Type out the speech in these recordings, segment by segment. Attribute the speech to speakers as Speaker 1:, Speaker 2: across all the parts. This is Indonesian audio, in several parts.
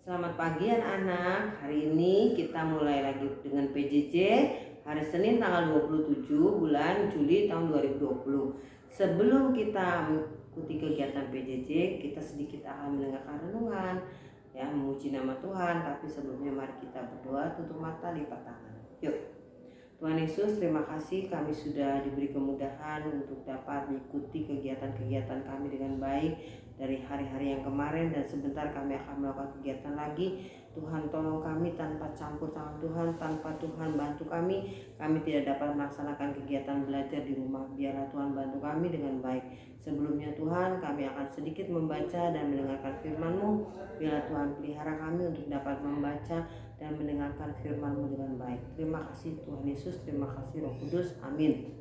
Speaker 1: Selamat pagi anak-anak. Hari ini kita mulai lagi dengan PJJ hari Senin tanggal 27 bulan Juli tahun 2020. Sebelum kita mengikuti kegiatan PJJ, kita sedikit akan mendengarkan renungan ya, memuji nama Tuhan. Tapi sebelumnya mari kita berdoa, tutup mata, lipat tangan. Yuk. Tuhan Yesus, terima kasih kami sudah diberi kemudahan untuk dapat mengikuti kegiatan-kegiatan kami dengan baik dari hari-hari yang kemarin, dan sebentar kami akan melakukan kegiatan lagi. Tuhan tolong kami tanpa campur tangan Tuhan, tanpa Tuhan bantu kami tidak dapat melaksanakan kegiatan belajar di rumah. Biarlah Tuhan bantu kami dengan baik. Sebelumnya Tuhan, kami akan sedikit membaca dan mendengarkan firman-Mu. Biarlah Tuhan pelihara kami untuk dapat membaca dan mendengarkan firman-Mu dengan baik. Terima kasih Tuhan Yesus, terima kasih Roh Kudus, amin.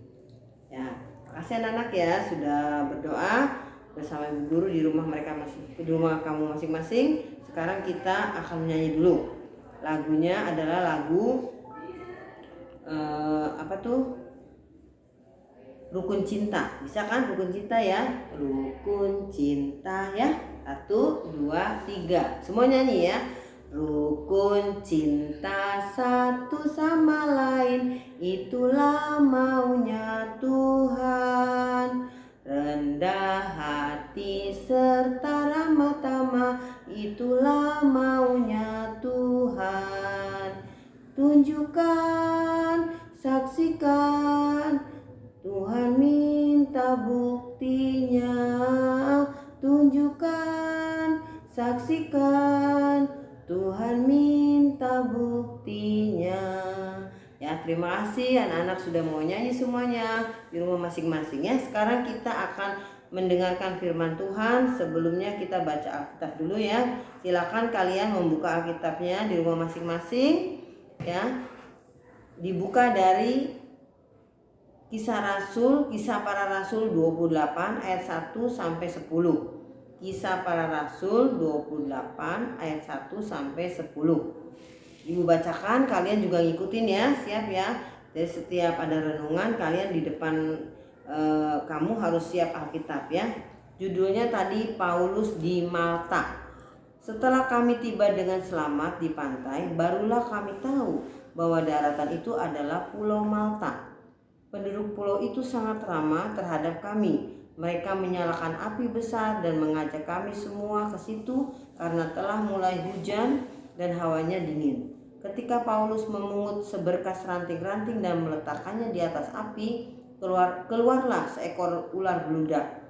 Speaker 1: Ya, makasih anak-anak ya sudah berdoa bersama ibu guru di rumah di rumah kamu masing-masing. Sekarang kita akan menyanyi dulu. Lagunya adalah lagu Rukun Cinta. Bisa kan Rukun Cinta ya? Rukun Cinta ya. 1, 2, 3. Semua nyanyi ya. Rukun cinta satu sama lain, itulah maunya Tuhan. Rendah hati serta ramah tamah, itulah maunya Tuhan. Tunjukkan, saksikan, Tuhan minta buktinya. Tunjukkan, saksikan, Tuhan minta buktinya. Ya, terima kasih anak-anak sudah mau nyanyi semuanya di rumah masing-masing ya. Sekarang kita akan mendengarkan firman Tuhan. Sebelumnya kita baca Alkitab dulu ya. Silakan kalian membuka Alkitabnya di rumah masing-masing ya. Dibuka dari Kisah Para Rasul 28 ayat 1 sampai 10. Kisah Para Rasul 28 ayat 1 sampai 10. Ibu bacakan, kalian juga ngikutin ya, siap ya. Jadi setiap ada renungan kalian di depan kamu harus siap Alkitab ya. Judulnya tadi Paulus di Malta. Setelah kami tiba dengan selamat di pantai, barulah kami tahu bahwa daratan itu adalah Pulau Malta. Penduduk pulau itu sangat ramah terhadap kami. Mereka menyalakan api besar dan mengajak kami semua ke situ karena telah mulai hujan dan hawanya dingin. Ketika Paulus memungut seberkas ranting-ranting dan meletakkannya di atas api, keluarlah seekor ular beludak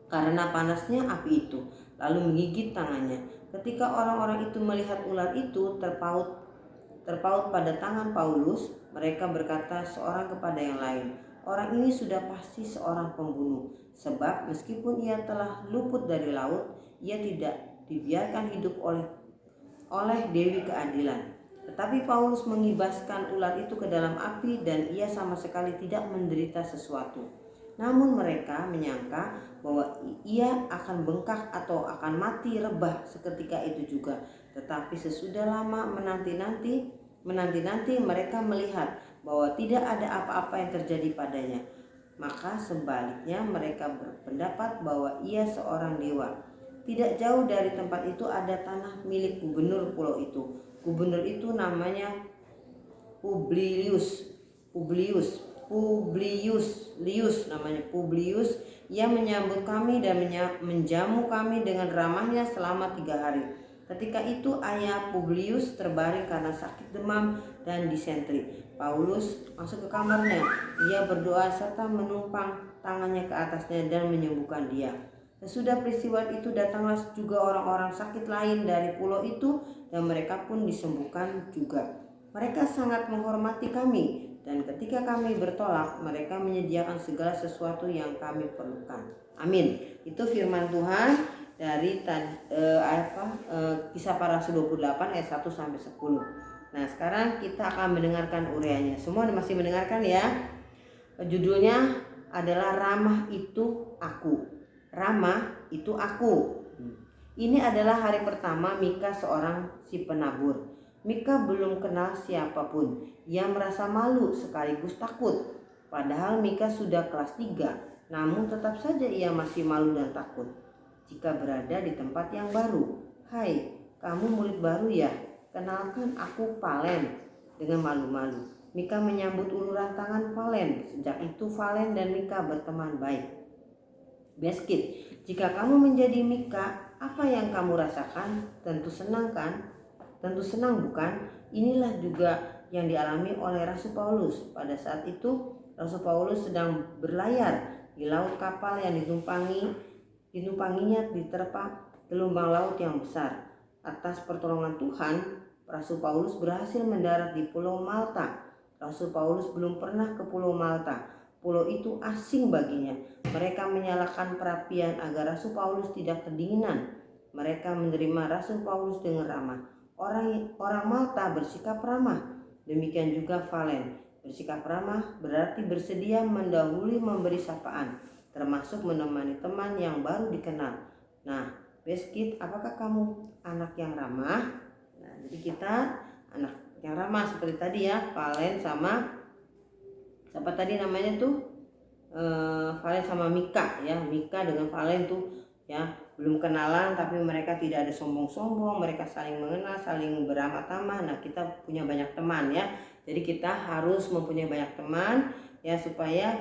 Speaker 1: karena panasnya api itu, lalu menggigit tangannya. Ketika orang-orang itu melihat ular itu terpaut pada tangan Paulus, mereka berkata seorang kepada yang lain, "Orang ini sudah pasti seorang pembunuh, sebab meskipun ia telah luput dari laut, ia tidak dibiarkan hidup oleh Dewi Keadilan." Tetapi Paulus mengibaskan ular itu ke dalam api dan ia sama sekali tidak menderita sesuatu. Namun mereka menyangka bahwa ia akan bengkak atau akan mati rebah seketika itu juga. Tetapi sesudah lama menanti-nanti mereka melihat bahwa tidak ada apa-apa yang terjadi padanya. Maka sebaliknya mereka berpendapat bahwa ia seorang dewa. Tidak jauh dari tempat itu ada tanah milik gubernur pulau itu. Gubernur itu namanya Publius. Ia menyambut kami dan menjamu kami dengan ramahnya selama 3 hari. Ketika itu ayah Publius terbaring karena sakit demam dan disentri. Paulus masuk ke kamarnya. Ia berdoa serta menumpang tangannya ke atasnya dan menyembuhkan dia. Sesudah peristiwa itu datanglah juga orang-orang sakit lain dari pulau itu dan mereka pun disembuhkan juga. Mereka sangat menghormati kami dan ketika kami bertolak mereka menyediakan segala sesuatu yang kami perlukan. Amin. Itu firman Tuhan dari Kisah Para Rasul 28 ayat 1 sampai 10. Nah, sekarang kita akan mendengarkan urayanya. Semua masih mendengarkan ya. Judulnya adalah Ramah Itu Aku. Ramah itu aku. Ini adalah hari pertama Mika seorang si penabur. Mika belum kenal siapapun. Ia merasa malu sekaligus takut. Padahal Mika sudah kelas 3, namun tetap saja ia masih malu dan takut jika berada di tempat yang baru. Hai, kamu murid baru ya? Kenalkan aku Valen, dengan malu-malu. Mika menyambut uluran tangan Valen. Sejak itu Valen dan Mika berteman baik. Beskid, jika kamu menjadi Mika, apa yang kamu rasakan? Tentu senang kan? Tentu senang bukan? Inilah juga yang dialami oleh Rasul Paulus. Pada saat itu Rasul Paulus sedang berlayar di laut, kapal yang ditumpanginya diterpa gelombang laut yang besar. Atas pertolongan Tuhan, Rasul Paulus berhasil mendarat di Pulau Malta. Rasul Paulus belum pernah ke Pulau Malta. Pulau itu asing baginya. Mereka menyalakan perapian agar Rasul Paulus tidak kedinginan. Mereka menerima Rasul Paulus dengan ramah. Orang Malta bersikap ramah. Demikian juga Valen. Bersikap ramah berarti bersedia mendahului memberi sapaan, termasuk menemani teman yang baru dikenal. Nah, Beskid, apakah kamu anak yang ramah? Nah, jadi kita anak yang ramah seperti tadi ya, Valen sama siapa tadi namanya tuh? Valen sama Mika ya. Mika dengan Valen tuh ya belum kenalan, tapi mereka tidak ada sombong-sombong, mereka saling mengenal, saling beramah-tamah. Nah, kita punya banyak teman ya. Jadi kita harus mempunyai banyak teman ya supaya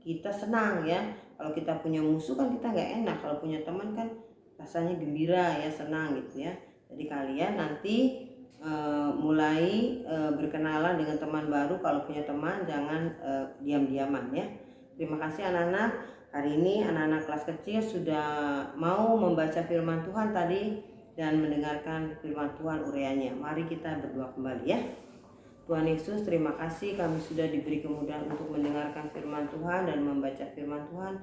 Speaker 1: kita senang ya. Kalau kita punya musuh kan kita nggak enak. Kalau punya teman kan rasanya gembira ya, senang gitu ya. Jadi kalian nanti mulai berkenalan dengan teman baru. Kalau punya teman jangan diam-diaman ya. Terima kasih anak-anak. Hari ini anak-anak kelas kecil sudah mau membaca firman Tuhan tadi dan mendengarkan firman Tuhan uraiannya. Mari kita berdoa kembali ya. Tuhan Yesus, terima kasih kami sudah diberi kemudahan untuk mendengarkan firman Tuhan dan membaca firman Tuhan.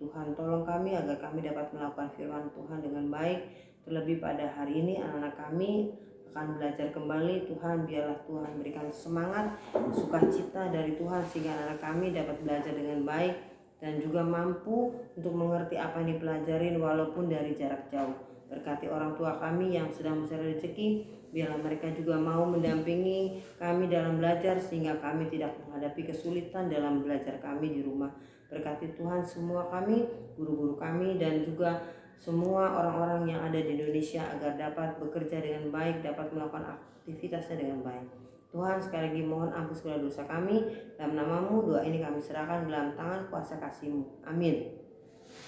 Speaker 1: Tuhan tolong kami agar kami dapat melakukan firman Tuhan dengan baik. Terlebih pada hari ini anak-anak kami akan belajar kembali. Tuhan, biarlah Tuhan berikan semangat, sukacita dari Tuhan sehingga anak kami dapat belajar dengan baik dan juga mampu untuk mengerti apa yang dipelajarin walaupun dari jarak jauh. Berkati orang tua kami yang sedang mencari rezeki, biarlah mereka juga mau mendampingi kami dalam belajar sehingga kami tidak menghadapi kesulitan dalam belajar kami di rumah. Berkati Tuhan semua kami, guru-guru kami dan juga semua orang-orang yang ada di Indonesia agar dapat bekerja dengan baik, dapat melakukan aktivitasnya dengan baik. Tuhan, sekali lagi mohon ampun segala dosa kami. Dalam nama-Mu doa ini kami serahkan dalam tangan kuasa kasih-Mu. Amin.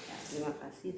Speaker 1: Ya, terima kasih.